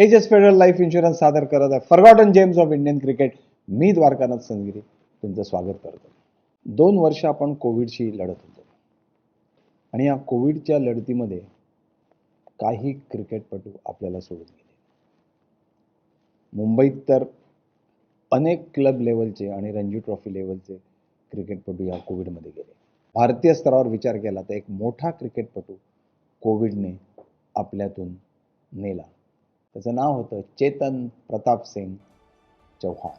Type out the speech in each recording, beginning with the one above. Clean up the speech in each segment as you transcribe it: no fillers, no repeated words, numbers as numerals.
Edges federal life insurance सादर करत आहे forgotten gems of Indian cricket. मी द्वारकानाथ संगिरी तुमचं स्वागत करतो. 2 वर्ष आपण कोविडशी लढत होतो आणि या कोविडच्या लढतीमध्ये काही क्रिकेटपटू आपल्याला सोडून गेले. मुंबईत तर अनेक क्लब लेवलचे आणि रणजी ट्रॉफी लेवलचे क्रिकेटपटू या कोविडमध्ये गेले. भारतीय स्तरावर विचार केला तर एक मोठा क्रिकेटपटू कोविडने आपल्यातून नेला. त्याचं नाव होतं चेतन प्रताप सिंग चौहान.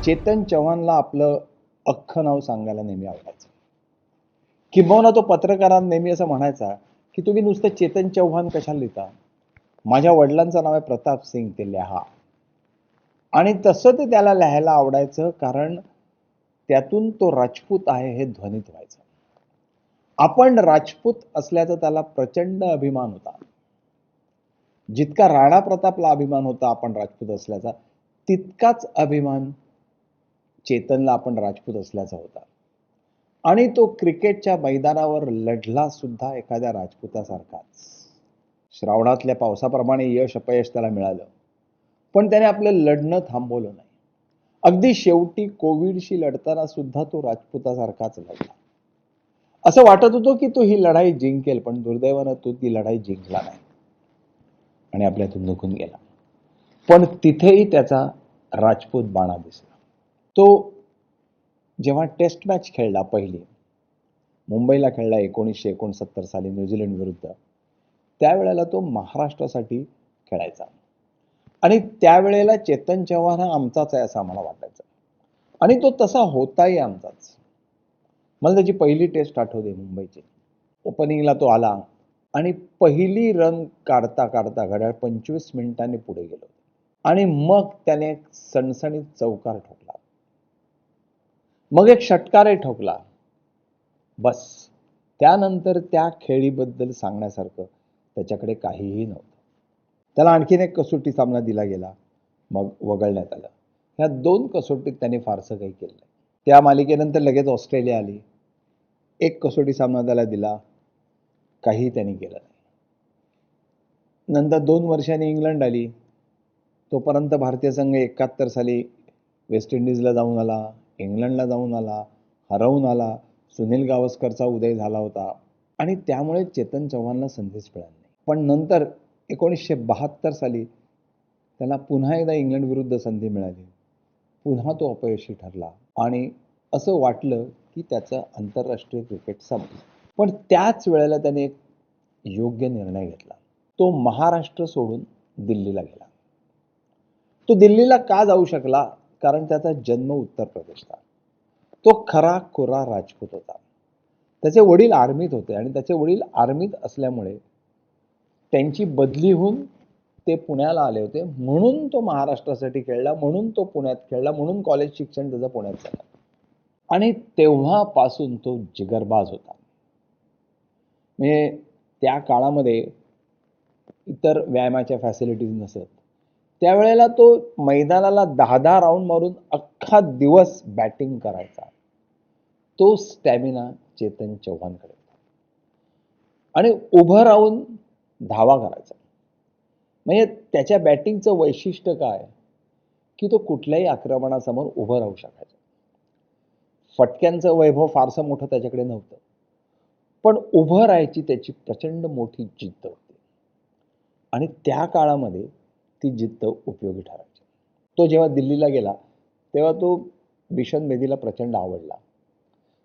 चेतन चौहानला आपलं अख्खं नाव सांगायला नेहमी आवडायचं. किंबहुना तो पत्रकारांना नेहमी असं म्हणायचा की तुम्ही नुसतं चेतन चौहान कशाला लिहिता, माझ्या वडिलांचं नाव आहे प्रताप सिंग, ते लिहा. आणि तसं ते त्याला लिहायला आवडायचं, कारण त्यातून तो राजपूत आहे हे ध्वनित व्हायचं. आपण राजपूत असल्याचा त्याला प्रचंड अभिमान होता. जितका राणा प्रतापला अभिमान होता आपण राजपूत असल्याचा, तितकाच अभिमान चेतनला आपण राजपूत असल्याचा होता. आणि तो क्रिकेटच्या मैदानावर लढला सुद्धा एखाद्या राजपुतासारखाच. श्रावणातल्या पावसाप्रमाणे यश अपयश त्याला मिळालं, पण त्याने आपलं लढणं थांबवलं नाही. अगदी शेवटी कोविडशी लढताना सुद्धा तो राजपुतासारखाच लढला. असं वाटत होतं की तो ही लढाई जिंकेल, पण दुर्दैवानं तो ती लढाई जिंकला नाही आणि आपल्यातून निघून गेला. पण तिथेही त्याचा राजपूत बाणा दिसला. तो जेव्हा टेस्ट मॅच खेळला पहिली, मुंबईला खेळला 1969 साली न्यूझीलंड विरुद्ध, त्यावेळेला तो महाराष्ट्रासाठी खेळायचा. आणि त्यावेळेला चेतन चौहान हा आमचाच आहे असं आम्हाला वाटायचं, आणि तो तसा होताही आमचाच. मला त्याची पहिली टेस्ट आठवते मुंबईची. ओपनिंगला तो आला आणि पहिली रन काढता काढता घड्याळ 25 मिनिटांनी पुढे गेलो आणि मग त्याने एक सणसणीत चौकार ठोकला, मग एक षटकारही ठोकला. बस, त्यानंतर त्या खेळीबद्दल सांगण्यासारखं त्याच्याकडे काहीही नव्हतं. त्याला आणखीन एक कसोटी सामना दिला गेला, मग वगळण्यात आलं. ह्या 2 कसोटीत त्याने फारसं काही केलं नाही. त्या मालिकेनंतर लगेच ऑस्ट्रेलिया आली, एक कसोटी सामना त्याला दिला, काहीही त्यांनी केलं नाही. नंतर 2 वर्षांनी इंग्लंड आली. तोपर्यंत भारतीय संघ 71 साली वेस्ट इंडिजला जाऊन आला, इंग्लंडला जाऊन आला, हरवून आला. सुनील गावस्करचा उदय झाला होता आणि त्यामुळे चेतन चौहानला संधीच मिळाली नाही. पण नंतर 1972 साली त्याला पुन्हा एकदा इंग्लंड विरुद्ध संधी मिळाली. पुन्हा तो अपयशी ठरला आणि असं वाटलं की त्याचं आंतरराष्ट्रीय क्रिकेट संपलं. पण त्याच वेळेला त्याने एक योग्य निर्णय घेतला. तो महाराष्ट्र सोडून दिल्लीला गेला. तो दिल्लीला का जाऊ शकला? कारण त्याचा जन्म उत्तर प्रदेशचा. तो खरा खुरा राजपूत होता. त्याचे वडील आर्मीत होते आणि त्याचे वडील आर्मीत असल्यामुळे त्यांची बदली होऊन ते पुण्याला आले होते, म्हणून तो महाराष्ट्रासाठी खेळला, म्हणून तो पुण्यात खेळला, म्हणून कॉलेज शिक्षण त्याचं पुण्यात झालं. आणि तेव्हापासून तो जिगरबाज होता. म्हणजे त्या काळामध्ये इतर व्यायामाच्या फॅसिलिटीज नसत. त्यावेळेला तो मैदानाला 10-10 राऊंड मारून अख्खा दिवस बॅटिंग करायचा. तो स्टॅमिना चेतन चौहानकडे होता. आणि उभं राहून धावा करायचा. म्हणजे त्याच्या बॅटिंगचं वैशिष्ट्य काय की तो कुठल्याही आक्रमणासमोर उभं राहू शकायचा. फटक्यांचं वैभव फारसं मोठं त्याच्याकडे नव्हतं, पण उभं राहायची त्याची प्रचंड मोठी जिद्द होती आणि त्या काळामध्ये ती जिद्द उपयोगी ठरायची. तो जेव्हा दिल्लीला गेला तेव्हा तो बिशन बेदीला प्रचंड आवडला,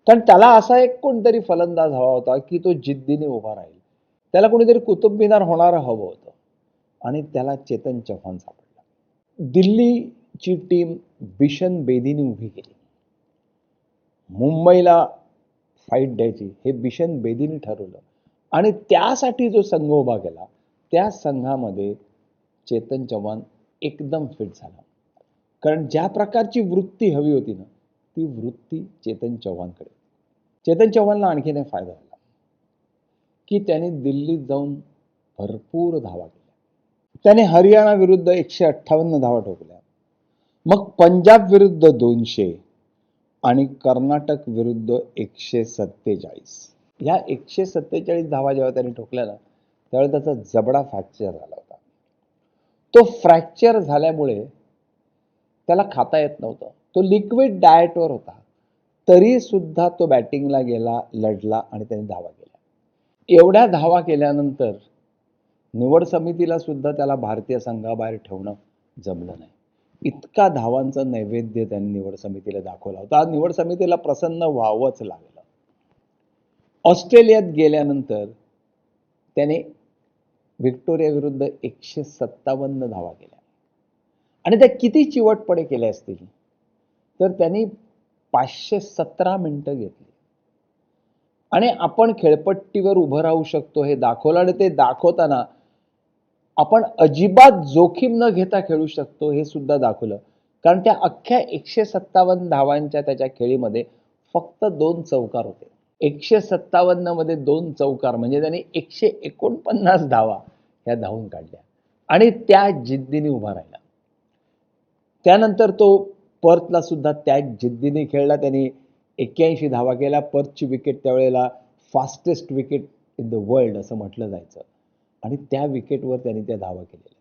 कारण त्याला असा एक कोणतरी फलंदाज हवा होता की तो जिद्दीने उभा राहील. त्याला कोणीतरी कुतुब मिनार होणारं हवं होतं आणि त्याला चेतन चौहान सापडला. दिल्लीची टीम बिशन बेदीने उभी केली. मुंबईला फाईट द्यायची हे बिशन बेदीने ठरवलं आणि त्यासाठी जो संघ उभा केला त्या संघामध्ये चेतन चौहान एकदम फिट झाला. कारण ज्या प्रकारची वृत्ती हवी होती ना, ती वृत्ती चेतन चौहानकडे. चेतन चौहानला आणखीन एक फायदा झाला की त्याने दिल्लीत जाऊन भरपूर धावा केल्या. त्याने हरियाणा विरुद्ध 158 धावा ठोकल्या, मग पंजाब विरुद्ध 200 आणि कर्नाटक विरुद्ध 147. ह्या 147 धावा जेव्हा त्यांनी ठोकल्या ना, त्यावेळेला त्याचा जबडा फ्रॅक्चर झाला होता. तो फ्रॅक्चर झाल्यामुळे त्याला खाता येत नव्हतं. तो लिक्विड डाएटवर होता. तरी सुद्धा तो बॅटिंगला गेला, लढला आणि त्याने धावा केल्या. एवढ्या धावा केल्यानंतर निवड समितीला सुद्धा त्याला भारतीय संघाबाहेर ठेवणं जमलं नाही. इतका धावांचं नैवेद्य त्यांनी निवड समितीला दाखवला होता. निवड समितीला प्रसन्न व्हावंच लागलं. ऑस्ट्रेलियात गेल्यानंतर त्याने व्हिक्टोरिया विरुद्ध 157 धावा केल्या आणि त्या किती चिवटपणे केल्या असतील तर त्यांनी 517 मिनिटं घेतली आणि आपण खेळपट्टीवर उभं राहू शकतो हे दाखवलं आणि ते दाखवताना आपण अजिबात जोखीम न घेता खेळू शकतो हे सुद्धा दाखवलं. कारण त्या अख्ख्या 157 धावांच्या त्याच्या खेळीमध्ये फक्त 2 चौकार होते. 157 मध्ये 2 चौकार म्हणजे त्याने 149 धावा ह्या धावून काढल्या आणि त्या जिद्दीने उभा राहिला. त्यानंतर तो पर्थला सुद्धा त्याच जिद्दीने खेळला. त्यांनी 81 धावा केल्या. पर्थची विकेट त्यावेळेला fastest wicket in the world असं म्हटलं जायचं आणि त्या विकेटवर त्यांनी त्या धावा केलेल्या.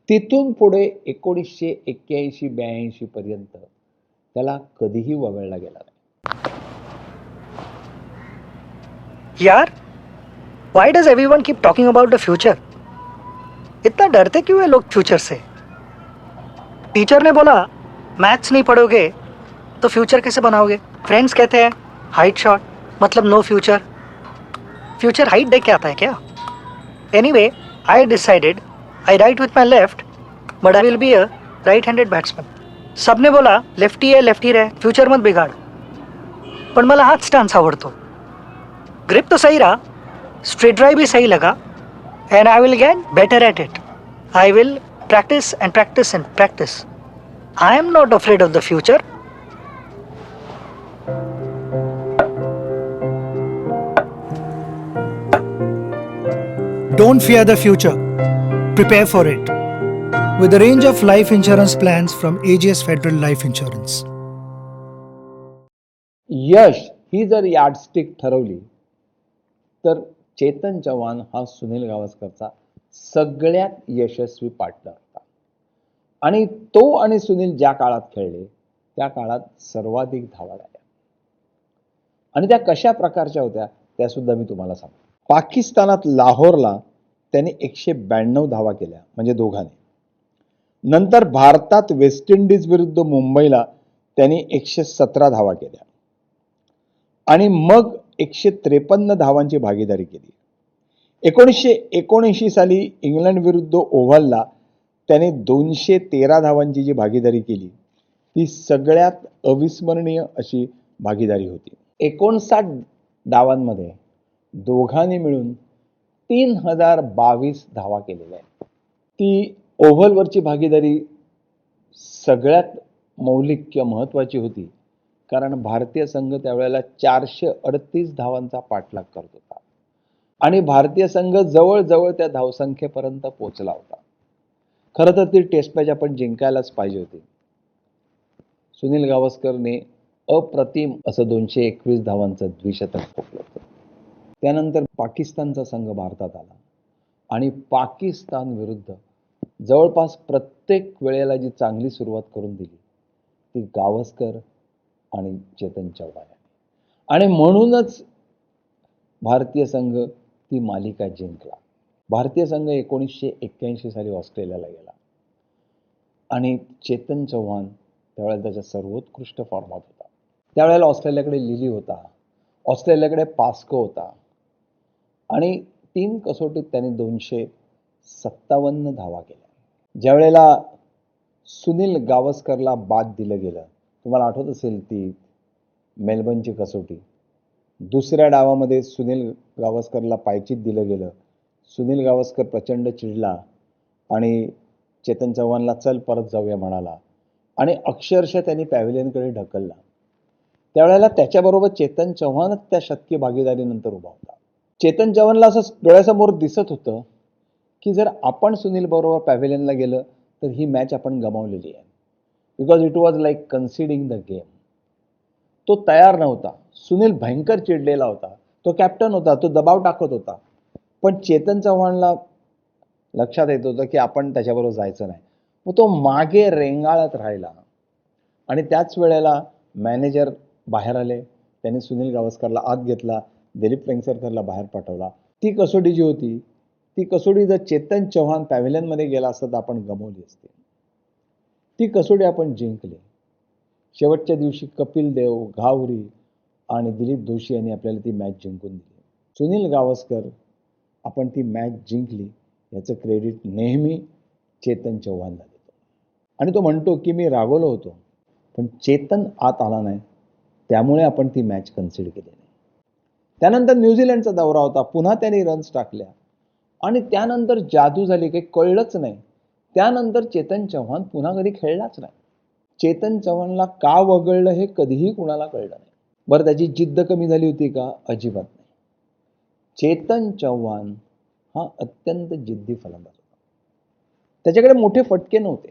तिथून पुढे 1981-82 पर्यंत त्याला कधीही वगळला गेला नाही. यार, why does everyone keep talking about the future? इतना डरते क्यों है लोग फ्यूचर से? टीचर ने बोला मैथ्स नहीं पढ़ोगे तो फ्यूचर कैसे बनाओगे? फ्रेंड्स कहते हैं हाइट शॉट मतलब नो फ्यूचर. फ्यूचर हाइट देख के आता है क्या? Anyway, I decided I right with my left but I will be a right handed batsman. सबने बोला लेफ्टी रहे, फ्यूचर मत बिगाड़. पण मला हाच स्टान्स आवडतो. ग्रिप तो सही रहा, स्ट्रेट ड्राइव भी सही लगा and I will get better at it. I will practice and practice and practice. I am not afraid of the future. Don't fear the future. Prepare for it. With a range of life insurance plans from AGS Federal Life Insurance. यश ही जर yardstick ठरवली तर चेतन चव्हाण हा सुनील गावस्करचा सगळ्यात यशस्वी partner होता आणि तो आणि सुनील ज्या काळात खेळले त्या काळात सर्वाधिक धावा झाल्या आणि त्या कशा प्रकारच्या होत्या त्या सुद्धा मी तुम्हाला सांगतो. पाकिस्तानात लाहोरला त्यांनी 192 धावा केल्या म्हणजे दोघांनी. नंतर भारतात वेस्ट इंडिज विरुद्ध मुंबईला त्यांनी 117 धावा केल्या आणि मग 153 धावांची भागीदारी केली. 1979 साली इंग्लंड विरुद्ध ओव्हलला त्याने 213 धावांची जी भागीदारी केली ती सगळ्यात अविस्मरणीय अशी भागीदारी होती. 59 डावांमध्ये दोघांनी मिळून 3022 धावा केलेल्या आहेत. ती ओव्हलवरची भागीदारी सगळ्यात मौलिक किंवा महत्त्वाची होती कारण भारतीय संघ त्यावेळेला 438 धावांचा पाठलाग करत होता आणि भारतीय संघ जवळजवळ त्या धावसंख्येपर्यंत पोहोचला होता. खरं तर ती टेस्ट मॅच आपण जिंकायलाच पाहिजे होती. सुनील गावस्करने अप्रतिम असं 221 धावांचं द्विशतक ठोकलं होतं. त्यानंतर पाकिस्तानचा संघ भारतात आला आणि पाकिस्तान विरुद्ध जवळपास प्रत्येक वेळेला जी चांगली सुरुवात करून दिली ती गावस्कर आणि चेतन चव्हाण आणि म्हणूनच भारतीय संघ ती मालिका जिंकला. भारतीय संघ 1981 साली ऑस्ट्रेलियाला गेला आणि चेतन चव्हाण त्यावेळेला त्याच्या सर्वोत्कृष्ट फॉर्मात होता. त्यावेळेला ऑस्ट्रेलियाकडे लिली होता, ऑस्ट्रेलियाकडे पास्को होता आणि 3 कसोटीत त्याने 257 धावा केल्या. ज्यावेळेला सुनील गावस्करला बाद दिलं गेलं, तुम्हाला आठवत असेल ती मेलबर्नची कसोटी, दुसऱ्या डावामध्ये सुनील गावस्करला पायचीत दिलं गेलं. सुनील गावस्कर प्रचंड चिडला आणि चेतन चव्हाणला चल परत जाऊया म्हणाला आणि अक्षरशः त्यांनी पॅव्हिलियनकडे ढकलला. त्यावेळेला त्याच्याबरोबर चेतन चव्हाणच त्या शतकी भागीदारीनंतर उभा होता. चेतन चव्हाणला असं डोळ्यासमोर दिसत होतं की जर आपण सुनील बरोबर पॅव्हिलियनला गेलं तर ही मॅच आपण गमावलेली आहे. Because it was like conceding the game. तो तयार नव्हता. सुनील भयंकर चिडलेला होता. तो कॅप्टन होता, तो दबाव टाकत होता. पण चेतन चव्हाणला लक्षात येत होतं की आपण त्याच्याबरोबर जायचं नाही. मग तो मागे रेंगाळत राहिला आणि त्याच वेळेला मॅनेजर बाहेर आले. त्यांनी सुनील गावस्करला आत घेतला, दिलीप वेंगसरकरला बाहेर पाठवला. ती कसोटी जी होती, ती कसोटी जर चेतन चव्हाण पॅव्हिलियनमध्ये गेला असता तर आपण गमावली असती. ती कसोटी आपण जिंकली. शेवटच्या दिवशी कपिल देव, घावरी आणि दिलीप दोशी यांनी आपल्याला ती मॅच जिंकून दिली. सुनील गावस्कर आपण ती मॅच जिंकली याचं क्रेडिट नेहमी चेतन चव्हाणला देतो. आणि तो म्हणतो की मी रागवलो होतो, पण चेतन आत आला नाही, त्यामुळे आपण ती मॅच कन्सिड केली नाही. त्यानंतर न्यूझीलंडचा दौरा होता, पुन्हा त्यांनी रन्स टाकल्या आणि त्यानंतर जादू झाली, काही कळलंच नाही. त्यानंतर चेतन चव्हाण पुन्हा कधी खेळलाच नाही. चेतन चव्हाणला का वगळलं हे कधीही कुणाला कळलं नाही. बरं, त्याची जिद्द कमी झाली होती का? अजिबात नाही. चेतन चव्हाण हा अत्यंत जिद्दी फलंदाज होता. त्याच्याकडे मोठे फटके नव्हते.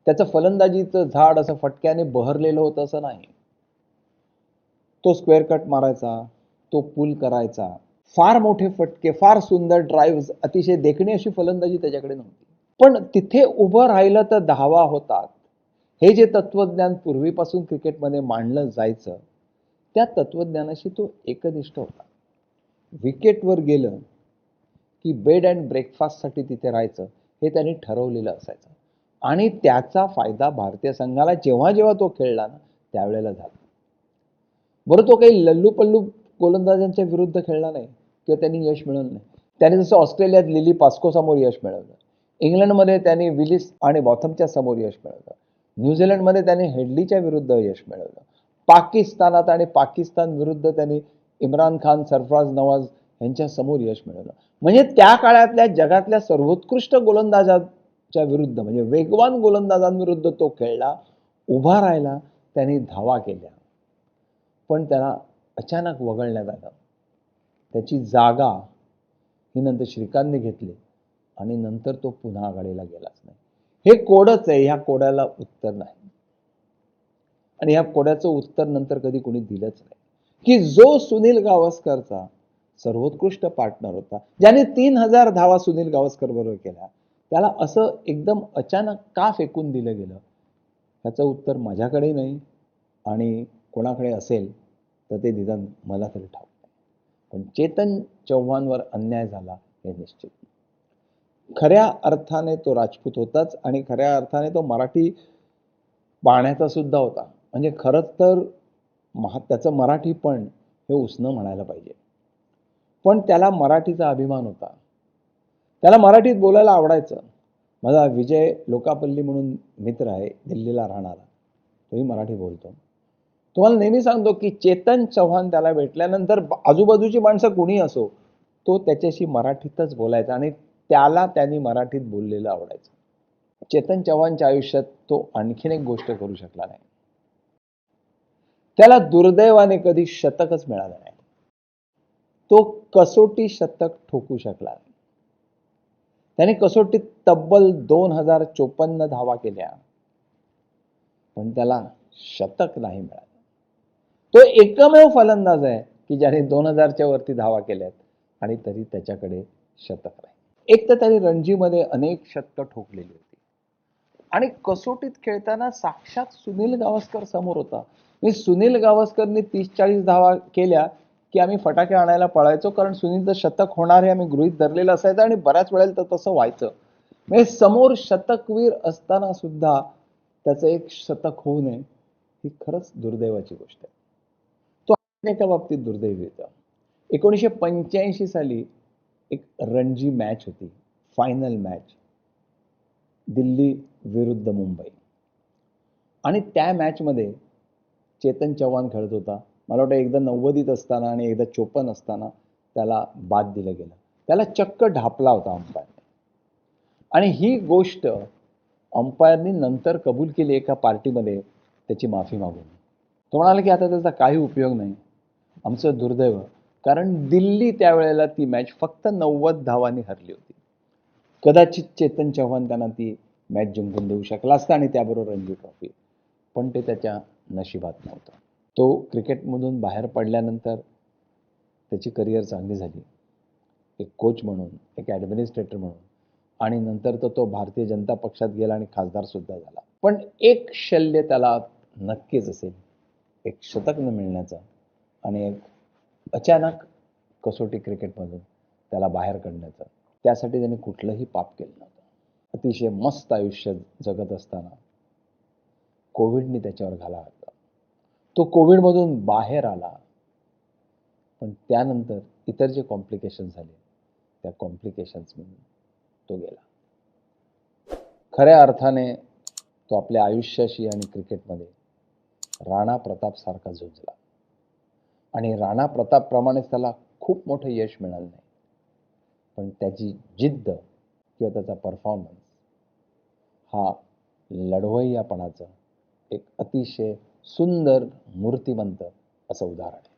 त्याचं फलंदाजीचं झाड असं फटक्याने बहरलेलं होतं असं नाही. तो स्क्वेअर कट मारायचा, तो पुल करायचा. फार मोठे फटके, फार सुंदर ड्राईव्ह, अतिशय देखणी अशी फलंदाजी त्याच्याकडे नव्हती. पण तिथे उभं राहिलं तर धावा होतात, हे जे तत्वज्ञान पूर्वीपासून क्रिकेटमध्ये मांडलं जायचं, त्या तत्वज्ञानाशी तो एकनिष्ठ होता. विकेटवर गेलं की बेड अँड ब्रेकफास्टसाठी तिथे राहायचं हे त्यांनी ठरवलेलं असायचं. आणि त्याचा फायदा भारतीय संघाला जेव्हा जेव्हा तो खेळला ना त्यावेळेला झाला. बरं, तो काही लल्लूपल्लू गोलंदाजांच्या विरुद्ध खेळला नाही किंवा त्यांनी यश मिळवलं नाही. त्याने जसं ऑस्ट्रेलियात लिली पास्को समोर यश मिळवलं, इंग्लंडमध्ये त्यांनी विलिस आणि बॉथमच्या समोर यश मिळवलं, न्यूझीलंडमध्ये त्यांनी हेडलीच्या विरुद्ध यश मिळवलं, पाकिस्तानात आणि पाकिस्तान विरुद्ध त्यांनी इम्रान खान, सरफराज नवाज यांच्या समोर यश मिळवलं. म्हणजे त्या काळातल्या जगातल्या सर्वोत्कृष्ट गोलंदाजांच्या विरुद्ध, म्हणजे वेगवान गोलंदाजांविरुद्ध तो खेळला, उभा राहिला, त्यांनी धावा केल्या. पण त्याला अचानक वगळण्यात आलं. त्याची जागा ही नंतर श्रीकांतने घेतली आणि नंतर तो पुन्हा आघाडीला गेलाच नाही. हे कोडच आहे, ह्या कोड्याला उत्तर नाही. आणि ह्या कोड्याचं उत्तर नंतर कधी कोणी दिलंच नाही. की जो सुनील गावस्करचा सर्वोत्कृष्ट पार्टनर होता, ज्याने 3000 धावा सुनील गावस्कर बरोबर केल्या, त्याला असं एकदम अचानक का फेकून दिलं गेलं, ह्याचं उत्तर माझ्याकडे नाही आणि कोणाकडे असेल तर ते निदान मला तरी ठाऊक नाही. पण चेतन चव्हाणवर अन्याय झाला हे निश्चित. खऱ्या अर्थाने तो राजपूत होताच आणि खऱ्या अर्थाने तो मराठी पाण्याचा सुद्धा होता. म्हणजे खरंच तर त्याचं मराठी पण हे उसणं म्हणायला पाहिजे. पण त्याला मराठीचा अभिमान होता, त्याला मराठीत बोलायला आवडायचं. माझा विजय लोकापल्ली म्हणून मित्र आहे, दिल्लीला राहणारा, तोही मराठी बोलतो. तुम्हाला नेहमी सांगतो की चेतन चव्हाण त्याला भेटल्यानंतर आजूबाजूची माणसं कोणी असो, तो त्याच्याशी मराठीतच बोलायचा आणि त्याला त्यांनी मराठीत बोललेलं आवडायचं. चेतन चव्हाणच्या आयुष्यात तो आणखीन एक गोष्ट करू शकला नाही. त्याला दुर्दैवाने कधी शतकच मिळालं नाही. तो कसोटी शतक ठोकू शकला नाही. त्याने कसोटीत तब्बल 2054 धावा केल्या, पण त्याला शतक नाही मिळालं. तो एकमेव फलंदाज आहे की ज्याने 2000च्या वरती धावा केल्यात आणि तरी त्याच्याकडे शतक नाही. एक तर त्याने रणजीमध्ये अनेक शतकं ठोकलेली होती आणि कसोटीत खेळताना साक्षात सुनील गावस्कर समोर होता. मी सुनील गावस्करने 30-40 धावा केल्या की आम्ही फटाके आणायला पळायचो, कारण सुनीलचं शतक होणार हे आम्ही गृहीत धरलेलं असायचं आणि बऱ्याच वेळेला तर तसं व्हायचं. म्हणजे समोर शतकवीर असताना सुद्धा त्याचं एक शतक होऊ नये ही खरंच दुर्दैवाची गोष्ट आहे. तो एका बाबतीत दुर्दैवी होता. 1985 साली एक रणजी मॅच होती, फायनल मॅच, दिल्ली विरुद्ध मुंबई. आणि त्या मॅचमध्ये चेतन चव्हाण खेळत होता. मला वाटतं एकदा 90 असताना आणि एकदा 54 असताना त्याला बाद दिलं गेलं. त्याला चक्क ढापला होता अंपायरने. आणि ही गोष्ट अंपायरनी नंतर कबूल केली एका पार्टीमध्ये त्याची माफी मागून. तो म्हणाला की आता त्याचा काही उपयोग नाही. आमचं दुर्दैव, कारण दिल्ली त्यावेळेला ती मॅच फक्त 90 धावांनी हरली होती. कदाचित चेतन चव्हाण त्यांना ती मॅच जिंकून देऊ शकला असता आणि त्याबरोबर रणजी ट्रॉफी, पण ते त्याच्या नशिबात नव्हतं. तो क्रिकेटमधून बाहेर पडल्यानंतर त्याची करिअर चांगली झाली, एक कोच म्हणून, एक ॲडमिनिस्ट्रेटर म्हणून, आणि नंतर तर तो भारतीय जनता पक्षात गेला आणि खासदारसुद्धा झाला. पण एक शल्य त्याला नक्कीच असेल, एक शतक न मिळण्याचं आणि एक अचानक कसोटी क्रिकेटमधून त्याला बाहेर काढण्याचं. त्यासाठी त्याने कुठलंही पाप केलं नव्हतं. अतिशय मस्त आयुष्य जगत असताना कोविडने त्याच्यावर घाला घातला. तो कोविडमधून बाहेर आला, पण त्यानंतर इतर जे कॉम्प्लिकेशन्स झाले त्या कॉम्प्लिकेशन्समधून तो गेला. खऱ्या अर्थाने तो आपल्या आयुष्याशी आणि क्रिकेटमध्ये राणा प्रतापसारखा झुंजला आणि राणा प्रतापप्रमाणेच त्याला खूप मोठं यश मिळालं नाही, पण त्याची जिद्द किंवा त्याचा परफॉर्मन्स हा लढवय्यापणाचं एक अतिशय सुंदर मूर्तिमंत असं उदाहरण आहे.